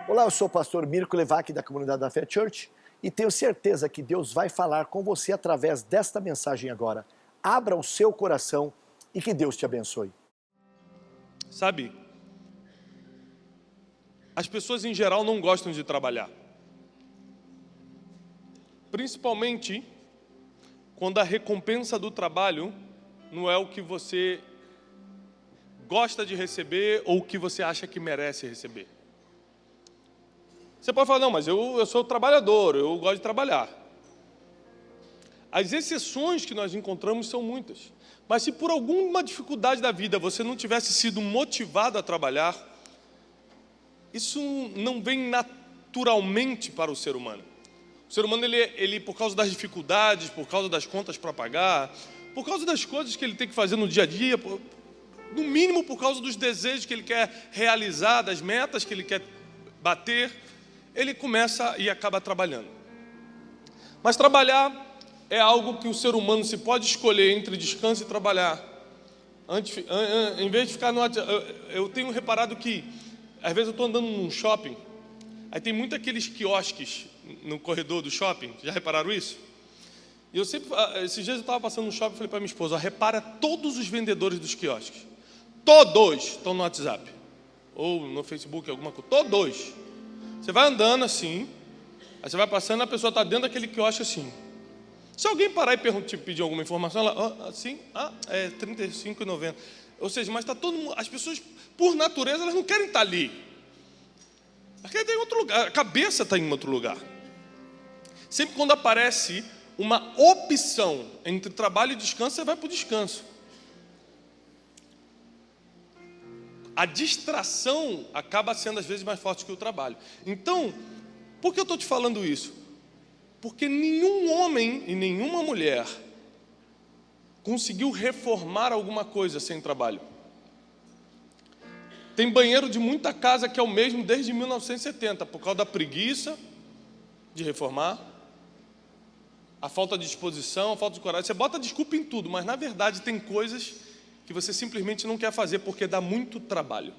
Olá, eu sou o pastor Mirko Levac da comunidade da Fé Church e tenho certeza que Deus vai falar com você através desta mensagem agora. Abra o seu coração e que Deus te abençoe. Sabe, as pessoas em geral não gostam de trabalhar. Principalmente quando a recompensa do trabalho não é o que você gosta de receber ou o que você acha que merece receber. Você pode falar, não, mas eu sou trabalhador, eu gosto de trabalhar. As exceções que nós encontramos são muitas. Mas se por alguma dificuldade da vida você não tivesse sido motivado a trabalhar, isso não vem naturalmente para o ser humano. O ser humano, ele por causa das dificuldades, por causa das contas para pagar, por causa das coisas que ele tem que fazer no dia a dia, no mínimo por causa dos desejos que ele quer realizar, das metas que ele quer bater, ele começa e acaba trabalhando. Mas trabalhar é algo que o ser humano se pode escolher entre descanso e trabalhar. Em vez de ficar no WhatsApp, eu tenho reparado que, às vezes eu estou andando num shopping, aí tem muito aqueles quiosques no corredor do shopping, já repararam isso? E eu sempre, esses dias eu estava passando no shopping e falei para minha esposa, repara todos os vendedores dos quiosques. Todos estão no WhatsApp, ou no Facebook, alguma coisa, todos. Você vai andando assim, aí você vai passando, a pessoa está dentro daquele quiosque assim. Se alguém parar e te pedir alguma informação, ela, assim, é R$35,90. Ou seja, mas está todo mundo, as pessoas, por natureza, elas não querem estar ali. Elas querem estar em outro lugar, a cabeça está em outro lugar. Sempre quando aparece uma opção entre trabalho e descanso, você vai para o descanso. A distração acaba sendo às vezes mais forte que o trabalho. Então, por que eu estou te falando isso? Porque nenhum homem e nenhuma mulher conseguiu reformar alguma coisa sem trabalho. Tem banheiro de muita casa que é o mesmo desde 1970, por causa da preguiça de reformar, a falta de disposição, a falta de coragem. Você bota desculpa em tudo, mas na verdade tem coisas que você simplesmente não quer fazer porque dá muito trabalho.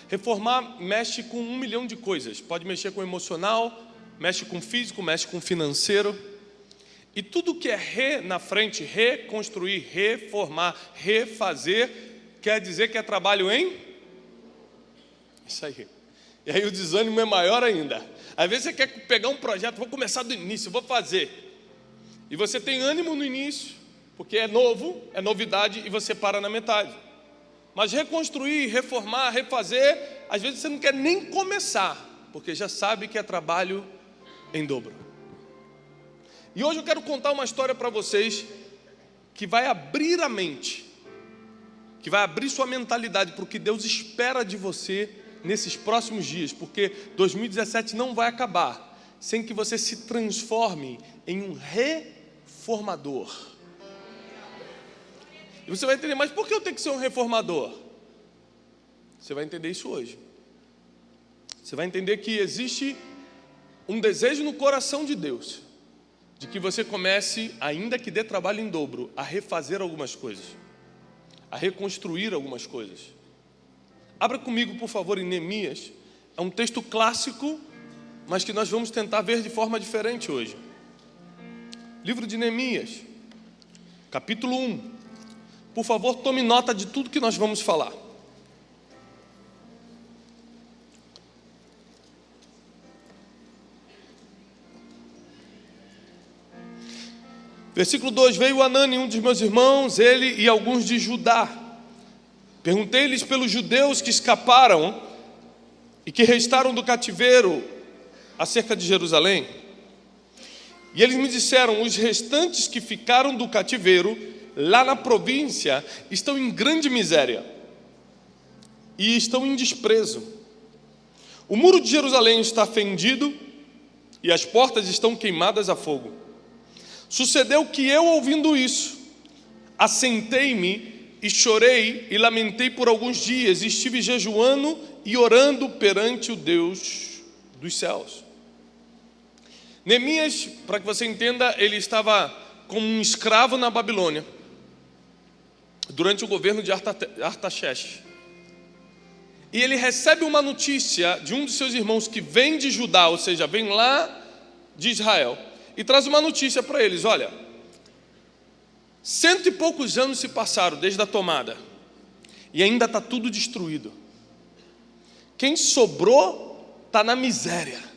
Reformar mexe com 1 milhão de coisas. Pode mexer com o emocional, mexe com o físico, mexe com o financeiro. E tudo que é na frente, reconstruir, reformar, refazer, quer dizer que é trabalho em? Isso aí. E aí o desânimo é maior ainda. Às vezes você quer pegar um projeto, vou começar do início, vou fazer. E você tem ânimo no início, porque é novo, é novidade, e você para na metade. Mas reconstruir, reformar, refazer, às vezes você não quer nem começar, porque já sabe que é trabalho em dobro. E hoje eu quero contar uma história para vocês que vai abrir a mente, que vai abrir sua mentalidade para o que Deus espera de você nesses próximos dias, porque 2017 não vai acabar sem que você se transforme em um reformador. E você vai entender, mas por que eu tenho que ser um reformador? Você vai entender isso hoje. Você vai entender que existe um desejo no coração de Deus, de que você comece, ainda que dê trabalho em dobro, a refazer algumas coisas, a reconstruir algumas coisas. Abra comigo, por favor, em Neemias. É um texto clássico, mas que nós vamos tentar ver de forma diferente hoje. Livro de Neemias, capítulo 1. Por favor, tome nota de tudo que nós vamos falar. Versículo 2, veio Anani, um dos meus irmãos, ele e alguns de Judá. Perguntei-lhes pelos judeus que escaparam e que restaram do cativeiro acerca de Jerusalém. E eles me disseram, os restantes que ficaram do cativeiro, lá na província, estão em grande miséria e estão em desprezo. O muro de Jerusalém está fendido e as portas estão queimadas a fogo. Sucedeu que eu, ouvindo isso, assentei-me e chorei e lamentei por alguns dias, e estive jejuando e orando perante o Deus dos céus. Neemias, para que você entenda, ele estava como um escravo na Babilônia, durante o governo de Artaxerxes. e ele recebe uma notícia de um dos seus irmãos que vem de Judá, ou seja, vem lá de Israel, e traz uma notícia para eles: olha, 100 e poucos anos se passaram desde a tomada, e ainda está tudo destruído. Quem sobrou está na miséria.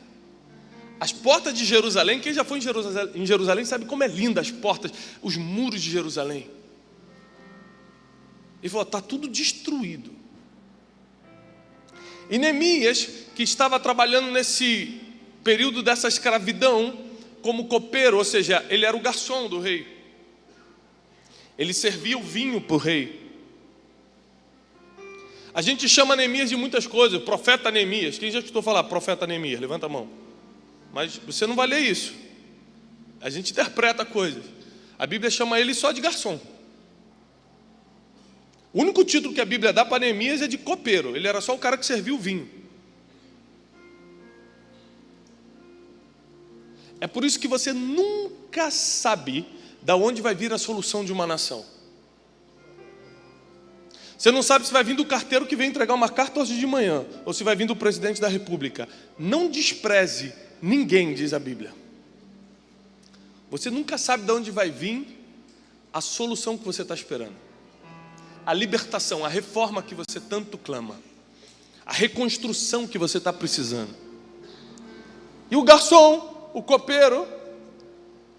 As portas de Jerusalém, quem já foi em Jerusalém sabe como é linda as portas, os muros de Jerusalém. Ele falou: está tudo destruído. E Neemias, que estava trabalhando nesse período dessa escravidão como copeiro, ou seja, ele era o garçom do rei. Ele servia o vinho para o rei. A gente chama Neemias de muitas coisas, profeta Neemias. Quem já escutou falar profeta Neemias? Levanta a mão. Mas você não vai ler isso. A gente interpreta coisas. A Bíblia chama ele só de garçom. O único título que a Bíblia dá para Neemias é de copeiro. Ele era só o cara que servia o vinho. É por isso que você nunca sabe de onde vai vir a solução de uma nação. Você não sabe se vai vir do carteiro que vem entregar uma carta hoje de manhã, ou se vai vir do presidente da República. Não despreze ninguém, diz a Bíblia. Você nunca sabe de onde vai vir a solução que você está esperando. A libertação, a reforma que você tanto clama. A reconstrução que você está precisando. E o garçom, o copeiro,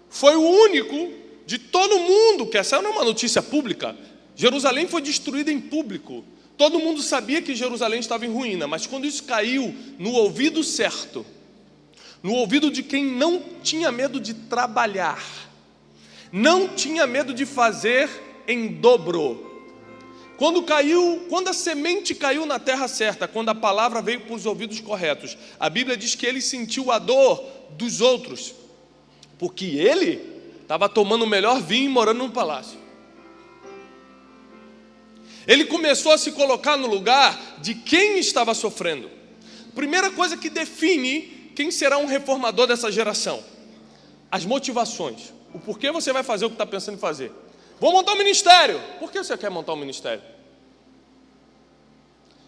foi o único de todo mundo, que essa não é uma notícia pública. Jerusalém foi destruída em público. Todo mundo sabia que Jerusalém estava em ruína, mas quando isso caiu no ouvido certo, no ouvido de quem não tinha medo de trabalhar, não tinha medo de fazer em dobro, quando a semente caiu na terra certa, quando a palavra veio para os ouvidos corretos, a Bíblia diz que ele sentiu a dor dos outros, porque ele estava tomando o melhor vinho e morando num palácio. Ele começou a se colocar no lugar de quem estava sofrendo. Primeira coisa que define quem será um reformador dessa geração: as motivações. O porquê você vai fazer o que está pensando em fazer. Vou montar um ministério. Por que você quer montar um ministério?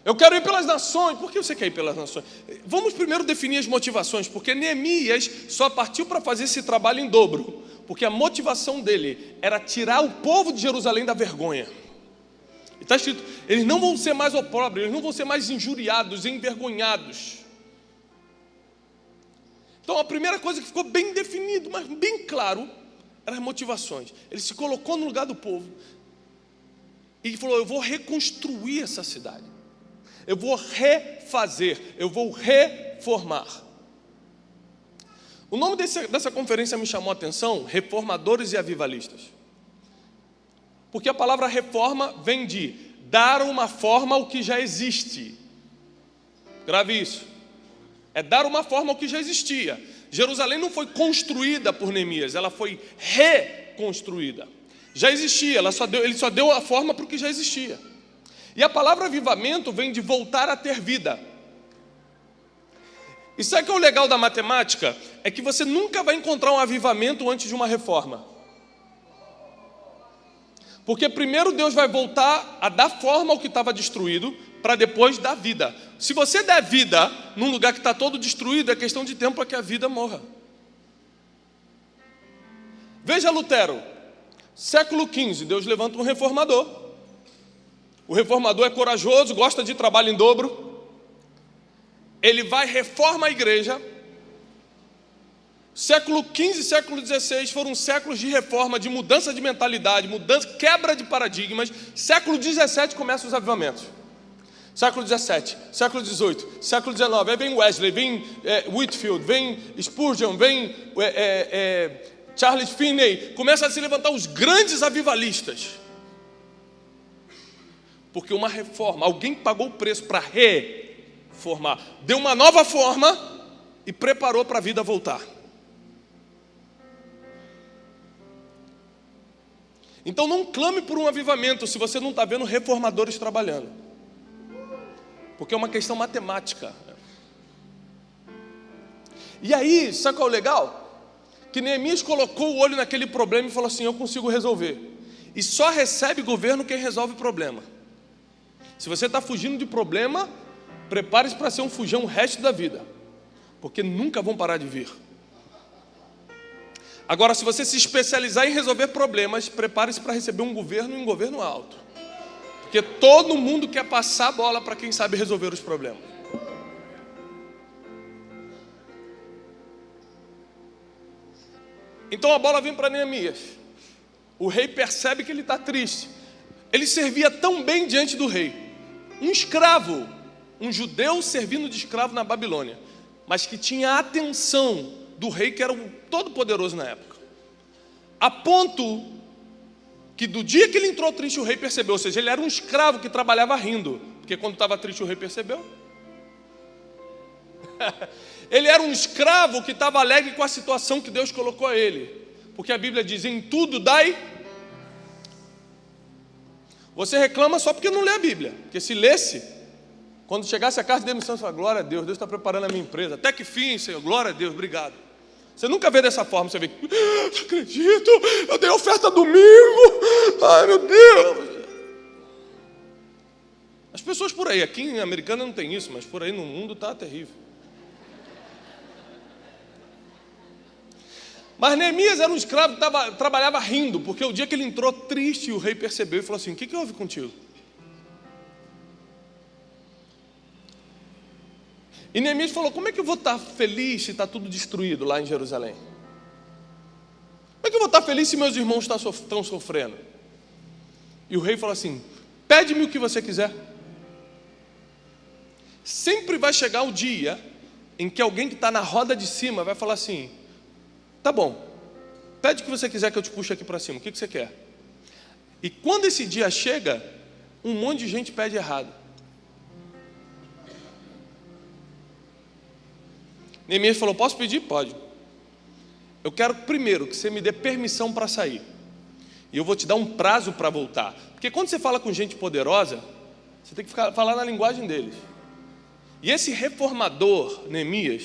Eu quero ir pelas nações. Por que você quer ir pelas nações? Vamos primeiro definir as motivações, porque Neemias só partiu para fazer esse trabalho em dobro, porque a motivação dele era tirar o povo de Jerusalém da vergonha. Está escrito: eles não vão ser mais opróbrios, eles não vão ser mais injuriados, envergonhados. Então a primeira coisa que ficou bem definido, mas bem claro, eram as motivações. Ele se colocou no lugar do povo e falou: eu vou reconstruir essa cidade, eu vou refazer, eu vou reformar. O nome dessa conferência me chamou a atenção: Reformadores e Avivalistas. Porque a palavra reforma vem de dar uma forma ao que já existe. Grave isso. É dar uma forma ao que já existia. Jerusalém não foi construída por Neemias, ela foi reconstruída. Já existia, ele só deu a forma para o que já existia. E a palavra avivamento vem de voltar a ter vida. E sabe o que é o legal da matemática? É que você nunca vai encontrar um avivamento antes de uma reforma. Porque primeiro Deus vai voltar a dar forma ao que estava destruído, para depois dar vida. Se você der vida num lugar que está todo destruído, é questão de tempo para que a vida morra. Veja Lutero, século XV, Deus levanta um reformador. O reformador é corajoso, gosta de trabalho em dobro. Ele vai reforma a igreja. Século XV e século XVI foram séculos de reforma, de mudança de mentalidade, mudança, quebra de paradigmas. Século XVII começam os avivamentos. Século XVII, século XVIII, século XIX, aí vem Wesley, vem Whitefield, vem Spurgeon, vem Charles Finney. Começa a se levantar os grandes avivalistas. Porque uma reforma, alguém pagou o preço para reformar, deu uma nova forma e preparou para a vida voltar. Então não clame por um avivamento se você não está vendo reformadores trabalhando, porque é uma questão matemática. E aí, sabe qual é o legal? Que Neemias colocou o olho naquele problema e falou assim: eu consigo resolver. E só recebe governo quem resolve o problema. Se você está fugindo de problema, prepare-se para ser um fujão o resto da vida, porque nunca vão parar de vir. Agora, se você se especializar em resolver problemas, prepare-se para receber um governo e um governo alto, porque todo mundo quer passar a bola para quem sabe resolver os problemas. Então a bola vem para Neemias. O rei percebe que ele está triste. Ele servia tão bem diante do rei. Um escravo, um judeu servindo de escravo na Babilônia, mas que tinha a atenção do rei, que era o todo-poderoso na época. A ponto que do dia que ele entrou triste, o rei percebeu. Ou seja, ele era um escravo que trabalhava rindo, porque quando estava triste o rei percebeu. Ele era um escravo que estava alegre com a situação que Deus colocou a ele. Porque a Bíblia diz, em tudo dai. Você reclama só porque não lê a Bíblia. Porque se lesse, quando chegasse a carta de demissão, você fala, glória a Deus, Deus está preparando a minha empresa. Até que fim, Senhor, glória a Deus, obrigado. Você nunca vê dessa forma, você vê, não acredito, eu dei oferta domingo, ai meu Deus. As pessoas por aí, aqui em Americana não tem isso, mas por aí no mundo está terrível. Mas Neemias era um escravo que trabalhava rindo, porque o dia que ele entrou triste, o rei percebeu e falou assim, o que houve contigo? E Neemias falou, como é que eu vou estar feliz se está tudo destruído lá em Jerusalém? Como é que eu vou estar feliz se meus irmãos estão sofrendo? E o rei falou assim, pede-me o que você quiser. Sempre vai chegar o dia em que alguém que está na roda de cima vai falar assim, tá bom, pede o que você quiser que eu te puxe aqui para cima, o que você quer? E quando esse dia chega, um monte de gente pede errado. Neemias falou, posso pedir? Pode. Eu quero primeiro que você me dê permissão para sair. E eu vou te dar um prazo para voltar. Porque quando você fala com gente poderosa, você tem que falar na linguagem deles. E esse reformador, Neemias,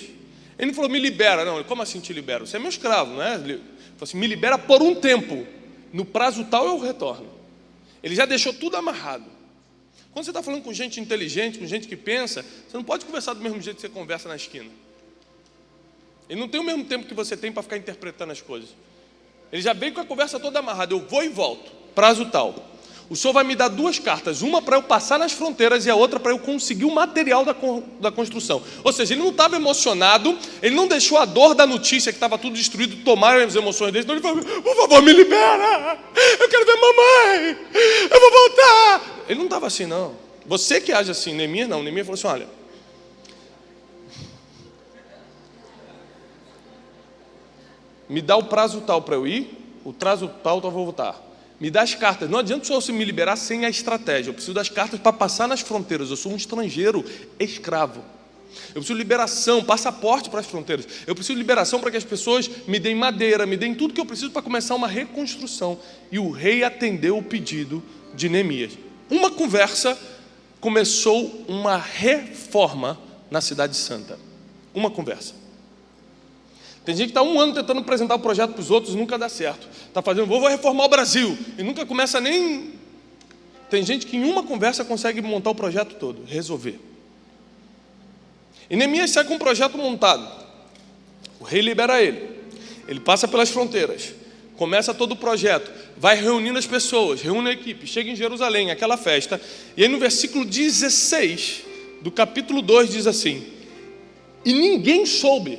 ele não falou, me libera. Não, como assim te libera? Você é meu escravo, não é? Ele falou assim, me libera por um tempo. No prazo tal eu retorno. Ele já deixou tudo amarrado. Quando você está falando com gente inteligente, com gente que pensa, você não pode conversar do mesmo jeito que você conversa na esquina. Ele não tem o mesmo tempo que você tem para ficar interpretando as coisas. Ele já veio com a conversa toda amarrada. Eu vou e volto. Prazo tal. O senhor vai me dar 2 cartas, uma para eu passar nas fronteiras e a outra para eu conseguir o material da construção. Ou seja, ele não estava emocionado, ele não deixou a dor da notícia que estava tudo destruído tomar as emoções dele, então ele falou, por favor, me libera, eu quero ver mamãe, eu vou voltar. Ele não estava assim, não. Você que age assim, Neemias não. Neemias falou assim, olha, me dá o prazo tal para eu ir, o prazo tal eu vou voltar. Me dá as cartas. Não adianta só você me liberar sem a estratégia. Eu preciso das cartas para passar nas fronteiras. Eu sou um estrangeiro escravo. Eu preciso de liberação, passaporte para as fronteiras. Eu preciso de liberação para que as pessoas me deem madeira, me deem tudo que eu preciso para começar uma reconstrução. E o rei atendeu o pedido de Neemias. Uma conversa começou uma reforma na Cidade Santa. Uma conversa. Tem gente que está 1 ano tentando apresentar o projeto para os outros e nunca dá certo. Está fazendo, vou reformar o Brasil. E nunca começa nem... Tem gente que em uma conversa consegue montar o projeto todo, resolver. E Neemias sai com um projeto montado. O rei libera ele. Ele passa pelas fronteiras. Começa todo o projeto. Vai reunindo as pessoas, reúne a equipe. Chega em Jerusalém, aquela festa. E aí no versículo 16 do capítulo 2 diz assim, e ninguém soube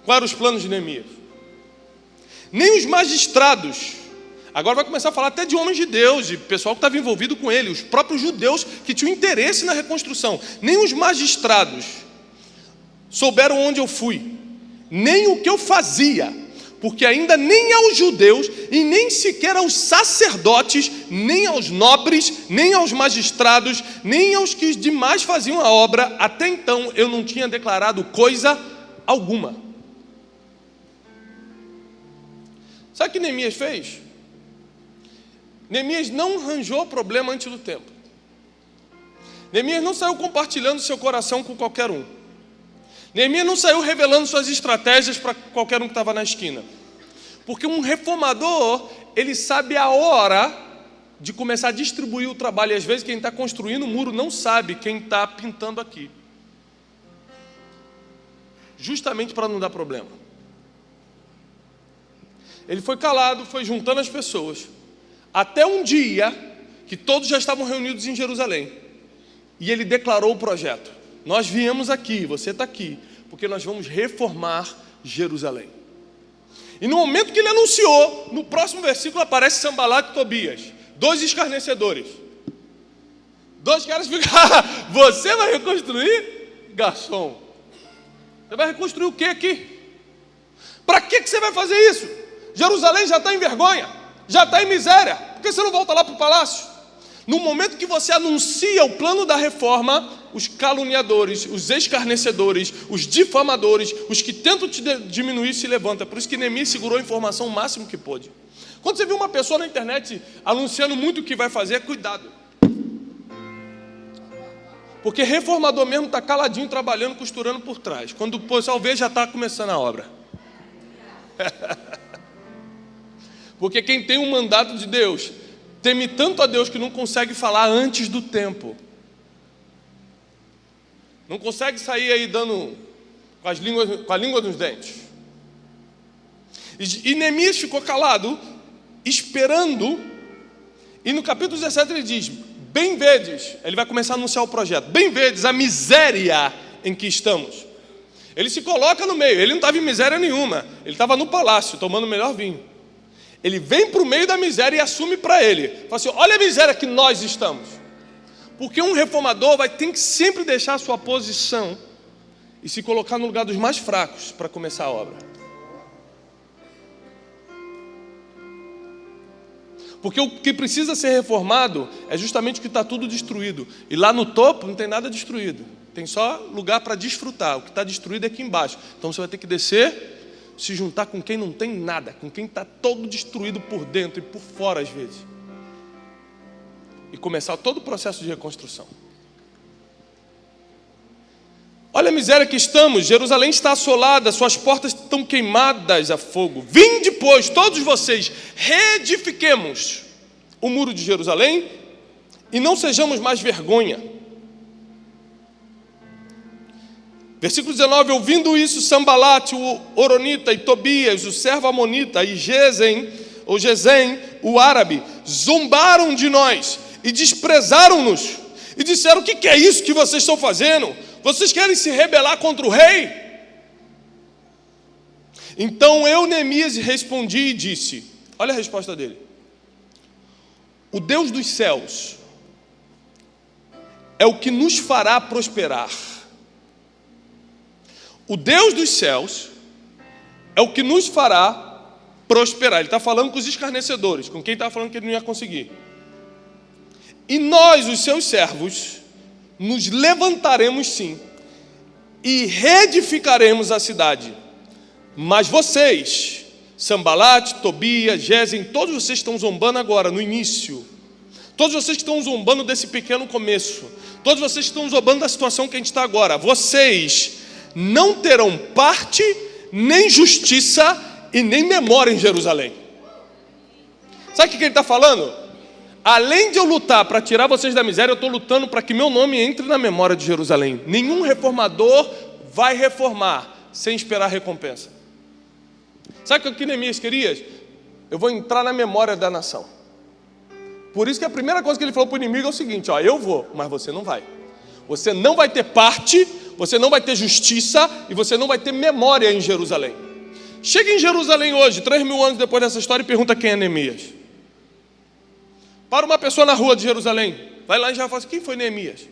quais eram os planos de Neemias. Nem os magistrados. Agora vai começar a falar até de homens de Deus, de pessoal que estava envolvido com ele, os próprios judeus que tinham interesse na reconstrução. Nem os magistrados souberam onde eu fui, nem o que eu fazia, porque ainda nem aos judeus e nem sequer aos sacerdotes, nem aos nobres, nem aos magistrados, nem aos que demais faziam a obra, até então eu não tinha declarado coisa alguma. Sabe o que Neemias fez? Neemias não arranjou o problema antes do tempo. Neemias não saiu compartilhando seu coração com qualquer um. Neemias não saiu revelando suas estratégias para qualquer um que estava na esquina. Porque um reformador, ele sabe a hora de começar a distribuir o trabalho. E às vezes quem está construindo o muro não sabe quem está pintando aqui. Justamente para não dar problema. Ele foi calado, foi juntando as pessoas. Até um dia que todos já estavam reunidos em Jerusalém. E ele declarou o projeto. Nós viemos aqui, você está aqui, porque nós vamos reformar Jerusalém. E no momento que ele anunciou, no próximo versículo aparece Sanbalat e Tobias, 2 escarnecedores. 2 caras ficam, você vai reconstruir? Garçom, você vai reconstruir o que aqui? Para que você vai fazer isso? Jerusalém já está em vergonha, já está em miséria, por que você não volta lá para o palácio? No momento que você anuncia o plano da reforma, os caluniadores, os escarnecedores, os difamadores, os que tentam te diminuir se levantam. Por isso que Neemias segurou a informação o máximo que pôde. Quando você vê uma pessoa na internet anunciando muito o que vai fazer, cuidado. Porque reformador mesmo está caladinho, trabalhando, costurando por trás. Quando o pessoal vê, já está começando a obra. Porque quem tem um mandato de Deus teme tanto a Deus que não consegue falar antes do tempo. Não consegue sair aí dando com a língua nos dentes. E Neemias ficou calado, esperando. E no capítulo 17 ele diz: bem vedes, ele vai começar a anunciar o projeto, bem vedes a miséria em que estamos. Ele se coloca no meio, ele não estava em miséria nenhuma, ele estava no palácio, tomando o melhor vinho. Ele vem para o meio da miséria e assume para ele. Fala assim, olha a miséria que nós estamos. Porque um reformador tem que sempre deixar a sua posição e se colocar no lugar dos mais fracos para começar a obra. Porque o que precisa ser reformado é justamente o que está tudo destruído. E lá no topo não tem nada destruído. Tem só lugar para desfrutar. O que está destruído é aqui embaixo. Então você vai ter que descer, se juntar com quem não tem nada, com quem está todo destruído por dentro e por fora às vezes. E começar todo o processo de reconstrução. Olha a miséria que estamos, Jerusalém está assolada, suas portas estão queimadas a fogo. Vinde, pois, todos vocês, reedifiquemos o muro de Jerusalém e não sejamos mais vergonha. Versículo 19, ouvindo isso, Sanbalat, o Horonita, e Tobias, o servo Amonita, e Gesem, o árabe, zombaram de nós e desprezaram-nos. E disseram, o que é isso que vocês estão fazendo? Vocês querem se rebelar contra o rei? Então eu, Neemias, respondi e disse, olha a resposta dele. O Deus dos céus é o que nos fará prosperar. O Deus dos céus é o que nos fará prosperar. Ele está falando com os escarnecedores, com quem estava falando que ele não ia conseguir. E nós, os seus servos, nos levantaremos sim e reedificaremos a cidade. Mas vocês, Sanbalat, Tobias, Gesem, todos vocês que estão zombando agora, no início, todos vocês que estão zombando desse pequeno começo, todos vocês que estão zombando da situação que a gente está agora, vocês não terão parte, nem justiça e nem memória em Jerusalém. Sabe o que ele está falando? Além de eu lutar para tirar vocês da miséria, eu estou lutando para que meu nome entre na memória de Jerusalém. Nenhum reformador vai reformar sem esperar recompensa. Sabe o que Neemias queria? Eu vou entrar na memória da nação. Por isso que a primeira coisa que ele falou para o inimigo é o seguinte, eu vou, mas você não vai. Você não vai ter parte, você não vai ter justiça e você não vai ter memória em Jerusalém. Chega em Jerusalém hoje, 3.000 anos depois dessa história, e pergunta quem é Neemias. Para uma pessoa na rua de Jerusalém, vai lá e já fala assim, quem foi Neemias?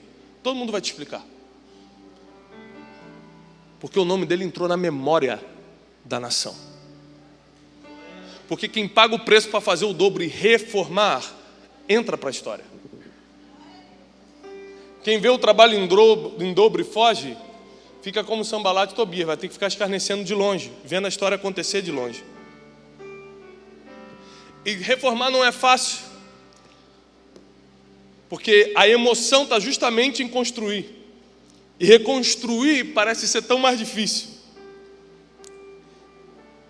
Todo mundo vai te explicar. Porque o nome dele entrou na memória da nação. Porque quem paga o preço para fazer o dobro e reformar, entra para a história. Quem vê o trabalho em dobro e foge, fica como Sanbalat e Tobias, vai ter que ficar escarnecendo de longe, vendo a história acontecer de longe. E reformar não é fácil, porque a emoção está justamente em construir. E reconstruir parece ser tão mais difícil.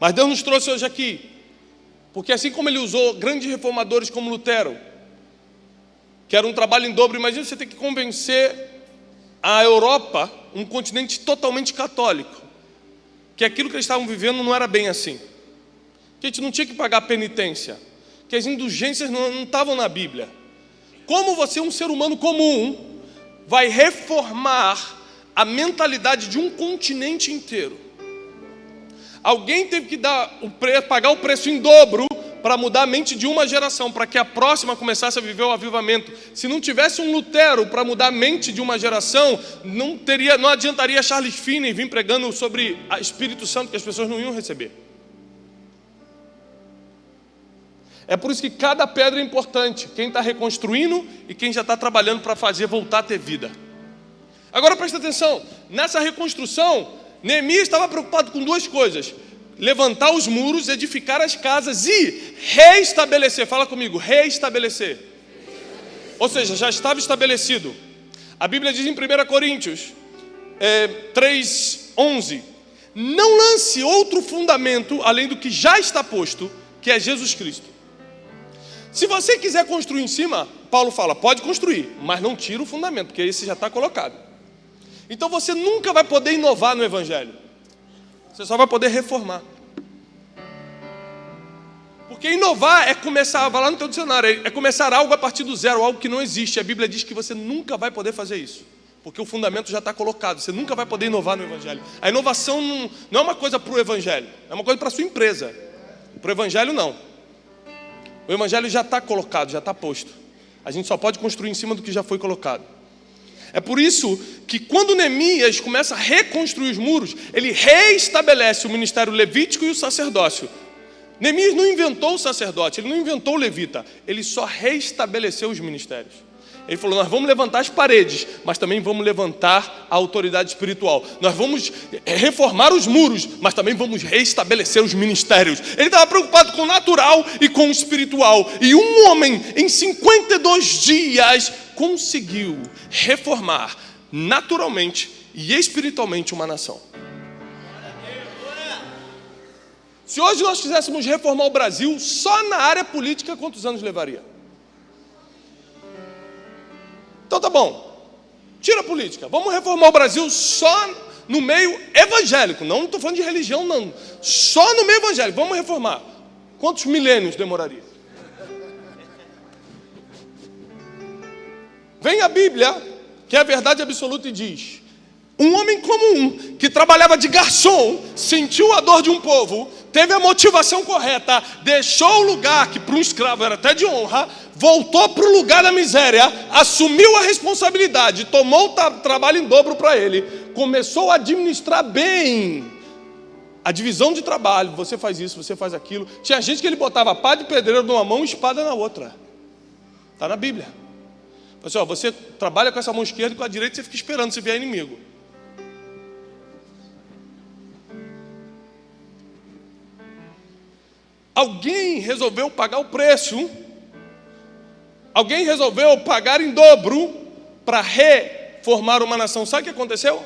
Mas Deus nos trouxe hoje aqui, porque assim como Ele usou grandes reformadores como Lutero, que era um trabalho em dobro. Imagina você ter que convencer a Europa, um continente totalmente católico, que aquilo que eles estavam vivendo não era bem assim, que a gente não tinha que pagar penitência, que as indulgências não estavam na Bíblia. Como você, um ser humano comum, vai reformar a mentalidade de um continente inteiro? Alguém teve que pagar o preço em dobro para mudar a mente de uma geração, para que a próxima começasse a viver o avivamento. Se não tivesse um Lutero para mudar a mente de uma geração, não adiantaria Charles Finney vir pregando sobre o Espírito Santo, que as pessoas não iam receber. É por isso que cada pedra é importante, quem está reconstruindo e quem já está trabalhando para fazer voltar a ter vida. Agora presta atenção, nessa reconstrução, Neemias estava preocupado com duas coisas: levantar os muros, edificar as casas e reestabelecer. Fala comigo, reestabelecer. Ou seja, já estava estabelecido. A Bíblia diz em 1 Coríntios 3:11: não lance outro fundamento além do que já está posto, que é Jesus Cristo. Se você quiser construir em cima, Paulo fala, pode construir, mas não tira o fundamento, porque esse já está colocado. Então você nunca vai poder inovar no Evangelho. Você só vai poder reformar. Porque inovar é começar, vai lá no teu dicionário, é começar algo a partir do zero, algo que não existe. A Bíblia diz que você nunca vai poder fazer isso, porque o fundamento já está colocado. Você nunca vai poder inovar no Evangelho. A inovação não é uma coisa para o Evangelho, é uma coisa para a sua empresa. Para o Evangelho não. O Evangelho já está colocado, já está posto. A gente só pode construir em cima do que já foi colocado. É por isso que quando Neemias começa a reconstruir os muros, ele reestabelece o ministério levítico e o sacerdócio. Neemias não inventou o sacerdote, ele não inventou o levita, ele só reestabeleceu os ministérios. Ele falou, nós vamos levantar as paredes, mas também vamos levantar a autoridade espiritual. Nós vamos reformar os muros, mas também vamos reestabelecer os ministérios. Ele estava preocupado com o natural e com o espiritual. E um homem, em 52 dias, conseguiu reformar naturalmente e espiritualmente uma nação. Se hoje nós quiséssemos reformar o Brasil, só na área política, quantos anos levaria? Então tá bom, tira a política, vamos reformar o Brasil só no meio evangélico, não estou falando de religião não, só no meio evangélico, vamos reformar. Quantos milênios demoraria? Vem a Bíblia, que é a verdade absoluta, e diz, um homem comum, que trabalhava de garçom, sentiu a dor de um povo, teve a motivação correta, deixou o lugar que para um escravo era até de honra, voltou para o lugar da miséria, assumiu a responsabilidade, tomou o trabalho em dobro para ele, começou a administrar bem a divisão de trabalho, você faz isso, você faz aquilo. Tinha gente que ele botava pá de pedreiro numa mão e espada na outra. Está na Bíblia. Assim, ó, você trabalha com essa mão esquerda e com a direita você fica esperando se vier inimigo. Alguém resolveu pagar o preço, alguém resolveu pagar em dobro para reformar uma nação. Sabe o que aconteceu?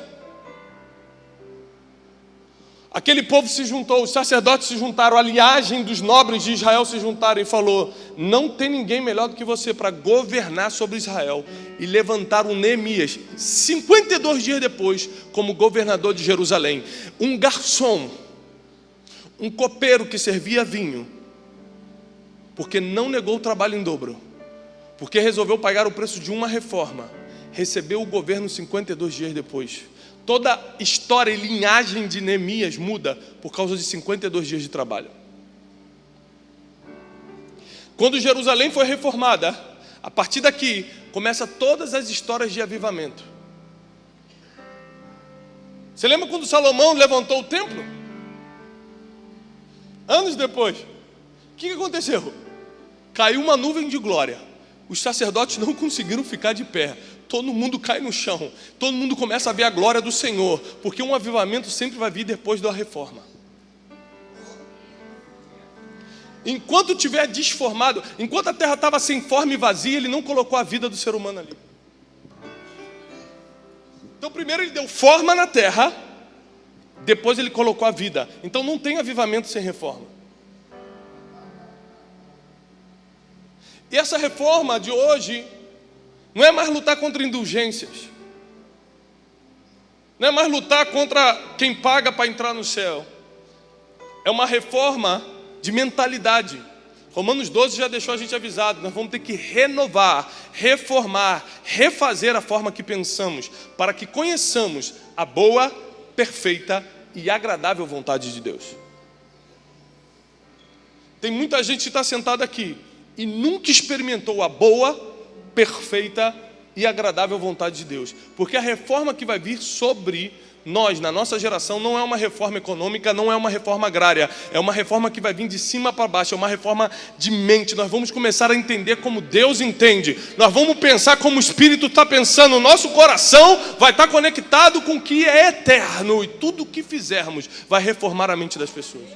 Aquele povo se juntou, os sacerdotes se juntaram, a linhagem dos nobres de Israel se juntaram e falou, não tem ninguém melhor do que você para governar sobre Israel. E levantaram Neemias, 52 dias depois, como governador de Jerusalém. Um garçom, um copeiro que servia vinho, porque não negou o trabalho em dobro, porque resolveu pagar o preço de uma reforma, recebeu o governo 52 dias depois. Toda a história e linhagem de Neemias muda por causa de 52 dias de trabalho. Quando Jerusalém foi reformada, a partir daqui começa todas as histórias de avivamento. Você lembra quando Salomão levantou o templo? Anos depois, o que aconteceu? Caiu uma nuvem de glória. Os sacerdotes não conseguiram ficar de pé. Todo mundo cai no chão. Todo mundo começa a ver a glória do Senhor. Porque um avivamento sempre vai vir depois da reforma. Enquanto estiver desformado, enquanto a terra estava sem forma e vazia, Ele não colocou a vida do ser humano ali. Então primeiro Ele deu forma na terra, depois Ele colocou a vida. Então não tem avivamento sem reforma. E essa reforma de hoje Não é mais lutar contra indulgências. Não é mais lutar contra quem paga para entrar no céu. É uma reforma de mentalidade. Romanos 12 já deixou a gente avisado. Nós vamos ter que renovar, reformar, refazer a forma que pensamos, para que conheçamos a boa, perfeita e agradável vontade de Deus. Tem muita gente que está sentada aqui e nunca experimentou a boa, perfeita e agradável vontade de Deus. Porque a reforma que vai vir sobre nós, na nossa geração, não é uma reforma econômica, não é uma reforma agrária, é uma reforma que vai vir de cima para baixo, é uma reforma de mente. Nós vamos começar a entender como Deus entende, nós vamos pensar como o Espírito está pensando, o nosso coração vai estar conectado com o que é eterno, e tudo o que fizermos vai reformar a mente das pessoas.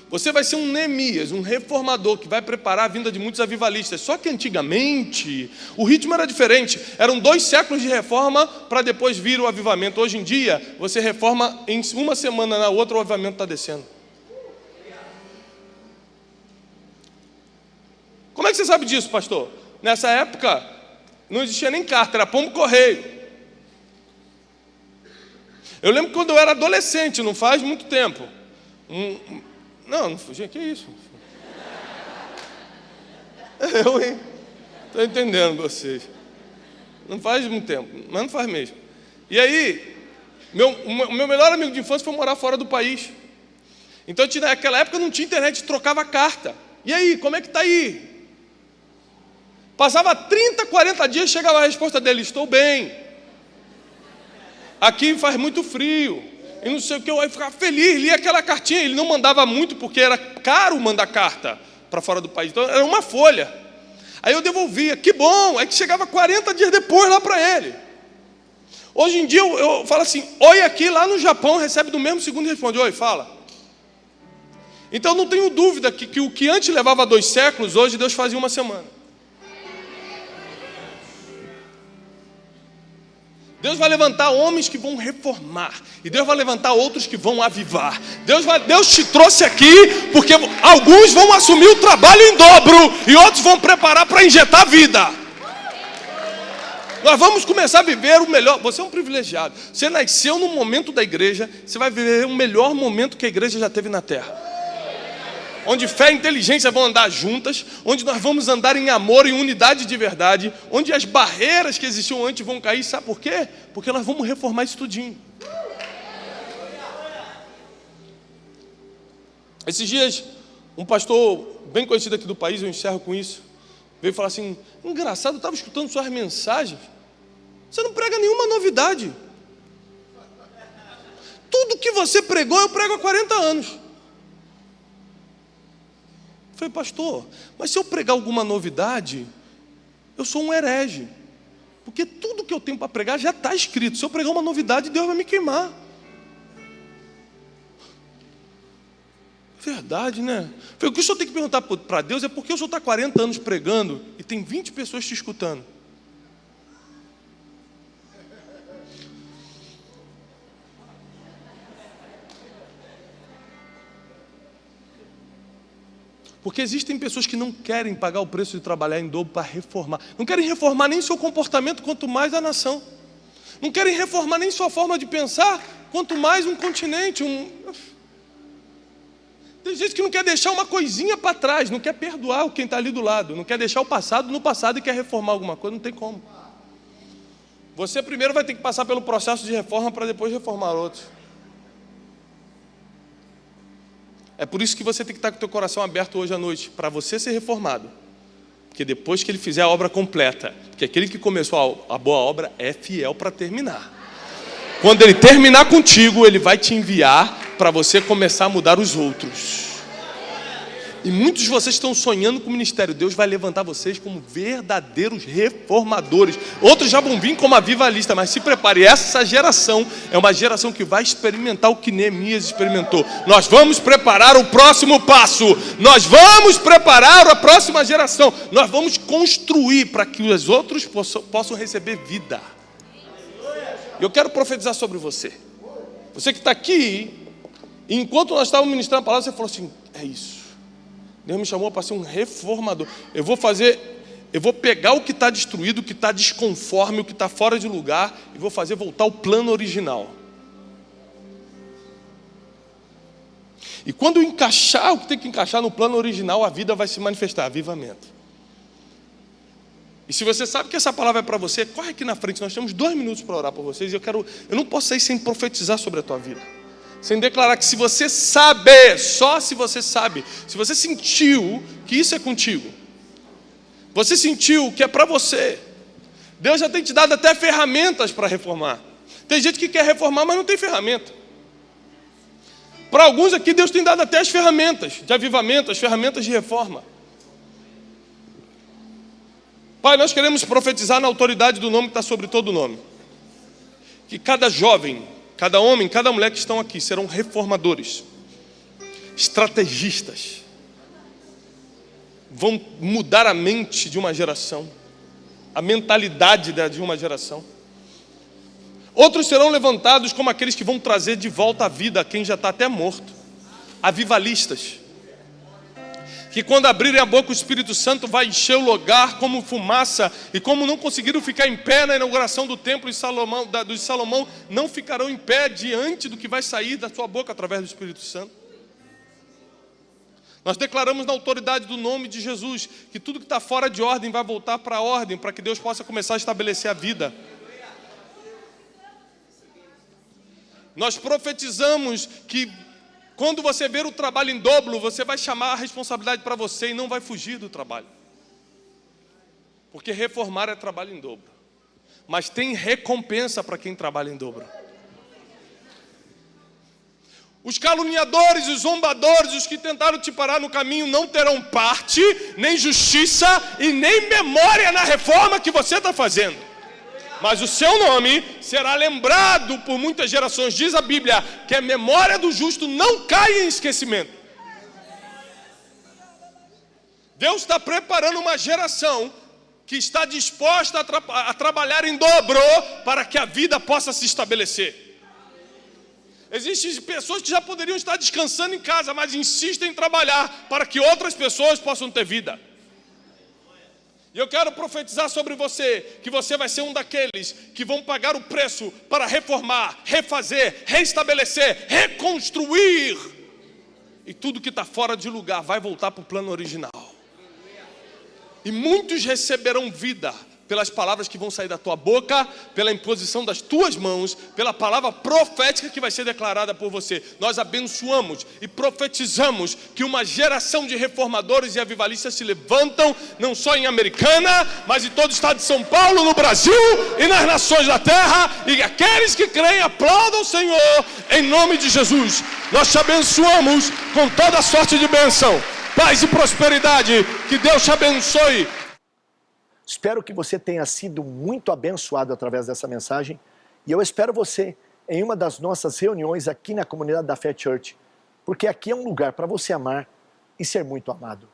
Você vai ser um Neemias, um reformador que vai preparar a vinda de muitos avivalistas. Só que antigamente o ritmo era diferente. Eram 2 séculos de reforma para depois vir o avivamento. Hoje em dia, você reforma em uma semana, na outra o avivamento está descendo. Como é que você sabe disso, pastor? Nessa época não existia nem carta, era pombo-correio. Eu lembro quando eu era adolescente, não faz muito tempo. Não, gente, que isso? Eu, hein? Estou entendendo vocês. Não faz muito tempo, mas não faz mesmo. E aí, meu melhor amigo de infância foi morar fora do país. Então, naquela época não tinha internet, trocava carta. E aí, como é que está aí? Passava 30, 40 dias, chegava a resposta dele: estou bem. Aqui faz muito frio. E não sei o que, eu ia ficar feliz, lia aquela cartinha. Ele não mandava muito, porque era caro mandar carta para fora do país. Então era uma folha. Aí eu devolvia, que bom. Aí que chegava 40 dias depois lá para ele. Hoje em dia eu falo assim: oi aqui, lá no Japão, recebe do mesmo segundo e responde: oi, fala. Então não tenho dúvida que o que antes levava 2 séculos, hoje Deus faz em uma semana. Deus vai levantar homens que vão reformar, e Deus vai levantar outros que vão avivar. Deus te trouxe aqui porque alguns vão assumir o trabalho em dobro e outros vão preparar para injetar vida. Nós vamos começar a viver o melhor. Você é um privilegiado. Você nasceu no momento da igreja, você vai viver o melhor momento que a igreja já teve na terra. Onde fé e inteligência vão andar juntas, onde nós vamos andar em amor e unidade de verdade, onde as barreiras que existiam antes vão cair. Sabe por quê? Porque nós vamos reformar isso tudinho. Esses dias, um pastor bem conhecido aqui do país, eu encerro com isso, veio falar assim: engraçado, eu estava escutando suas mensagens, você não prega nenhuma novidade. Tudo que você pregou, eu prego há 40 anos. Eu falei: pastor, mas se eu pregar alguma novidade, eu sou um herege. Porque tudo que eu tenho para pregar já está escrito. Se eu pregar uma novidade, Deus vai me queimar. Verdade, né? Eu falei: o que o senhor tem que perguntar para Deus é por que o senhor está 40 anos pregando e tem 20 pessoas te escutando. Porque existem pessoas que não querem pagar o preço de trabalhar em dobro para reformar. Não querem reformar nem seu comportamento, quanto mais a nação. Não querem reformar nem sua forma de pensar, quanto mais um continente. Tem gente que não quer deixar uma coisinha para trás, não quer perdoar quem está ali do lado, não quer deixar o passado no passado e quer reformar alguma coisa, não tem como. Você primeiro vai ter que passar pelo processo de reforma para depois reformar outros. É por isso que você tem que estar com o teu coração aberto hoje à noite, para você ser reformado. Porque depois que ele fizer a obra completa, porque aquele que começou a boa obra é fiel para terminar. Quando ele terminar contigo, ele vai te enviar para você começar a mudar os outros. E muitos de vocês estão sonhando com o ministério. Deus vai levantar vocês como verdadeiros reformadores. Outros já vão vir como avivalistas, mas se prepare. Essa geração é uma geração que vai experimentar o que Neemias experimentou. Nós vamos preparar o próximo passo. Nós vamos preparar a próxima geração. Nós vamos construir para que os outros possam receber vida. Eu quero profetizar sobre você. Você que está aqui, e enquanto nós estávamos ministrando a palavra, você falou assim: é isso. Deus me chamou para ser um reformador. Eu vou pegar o que está destruído, o que está desconforme, o que está fora de lugar, e vou fazer voltar ao plano original. E quando eu encaixar o que tem que encaixar no plano original, a vida vai se manifestar, avivamento. E se você sabe que essa palavra é para você, corre aqui na frente, nós temos 2 minutos para orar por vocês. Eu não posso sair sem profetizar sobre a tua vida, sem declarar que se você sabe, só se você sabe, se você sentiu que isso é contigo, você sentiu que é para você, Deus já tem te dado até ferramentas para reformar. Tem gente que quer reformar, mas não tem ferramenta. Para alguns aqui, Deus tem dado até as ferramentas de avivamento, as ferramentas de reforma. Pai, nós queremos profetizar na autoridade do nome que está sobre todo nome. Que cada jovem, cada homem, cada mulher que estão aqui serão reformadores, estrategistas. Vão mudar a mente de uma geração, a mentalidade de uma geração. Outros serão levantados como aqueles que vão trazer de volta à vida quem já está até morto. Avivalistas. Que quando abrirem a boca o Espírito Santo vai encher o lugar como fumaça. E como não conseguiram ficar em pé na inauguração do templo de Salomão, não ficarão em pé diante do que vai sair da sua boca através do Espírito Santo. Nós declaramos na autoridade do nome de Jesus que tudo que está fora de ordem vai voltar para a ordem, para que Deus possa começar a estabelecer a vida. Nós profetizamos que quando você ver o trabalho em dobro, você vai chamar a responsabilidade para você e não vai fugir do trabalho. Porque reformar é trabalho em dobro. Mas tem recompensa para quem trabalha em dobro. Os caluniadores, os zombadores, os que tentaram te parar no caminho não terão parte, nem justiça e nem memória na reforma que você está fazendo. Mas o seu nome será lembrado por muitas gerações. Diz a Bíblia que a memória do justo não cai em esquecimento. Deus está preparando uma geração que está disposta a trabalhar em dobro para que a vida possa se estabelecer. Existem pessoas que já poderiam estar descansando em casa, mas insistem em trabalhar para que outras pessoas possam ter vida. E eu quero profetizar sobre você, que você vai ser um daqueles que vão pagar o preço para reformar, refazer, restabelecer, reconstruir. E tudo que está fora de lugar vai voltar para o plano original. E muitos receberão vida pelas palavras que vão sair da tua boca, pela imposição das tuas mãos, pela palavra profética que vai ser declarada por você. Nós abençoamos e profetizamos que uma geração de reformadores e avivalistas se levantam, não só em Americana, mas em todo o estado de São Paulo, no Brasil e nas nações da terra. E aqueles que creem aplaudam o Senhor em nome de Jesus. Nós te abençoamos com toda sorte de bênção, paz e prosperidade. Que Deus te abençoe. Espero que você tenha sido muito abençoado através dessa mensagem e eu espero você em uma das nossas reuniões aqui na comunidade da Fé Church, porque aqui é um lugar para você amar e ser muito amado.